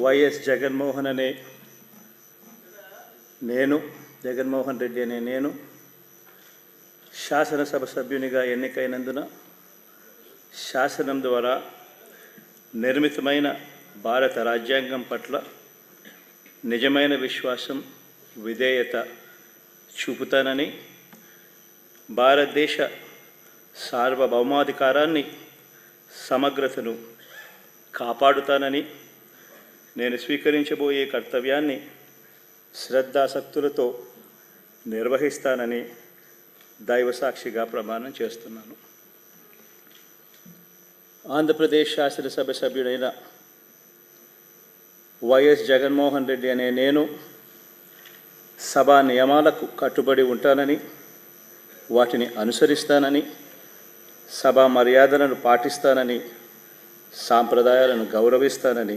YS Jaganmohan అనే నేను జగన్మోహన్ రెడ్డి అనే నేను శాసనసభ సభ్యునిగా ఎన్నికైనందున శాసనం ద్వారా నిర్మితమైన భారత రాజ్యాంగం పట్ల నిజమైన విశ్వాసం విధేయత చూపుతానని, భారతదేశ సార్వభౌమాధికారాన్ని సమగ్రతను కాపాడుతానని, నేను స్వీకరించబోయే కర్తవ్యాన్ని శ్రద్ధాసక్తులతో నిర్వహిస్తానని దైవసాక్షిగా ప్రమాణం చేస్తున్నాను. ఆంధ్రప్రదేశ్ శాసనసభ సభ్యుడైన వైఎస్ జగన్మోహన్ రెడ్డి అనే నేను సభా నియమాలకు కట్టుబడి ఉంటానని, వాటిని అనుసరిస్తానని, సభా మర్యాదలను పాటిస్తానని, సాంప్రదాయాలను గౌరవిస్తానని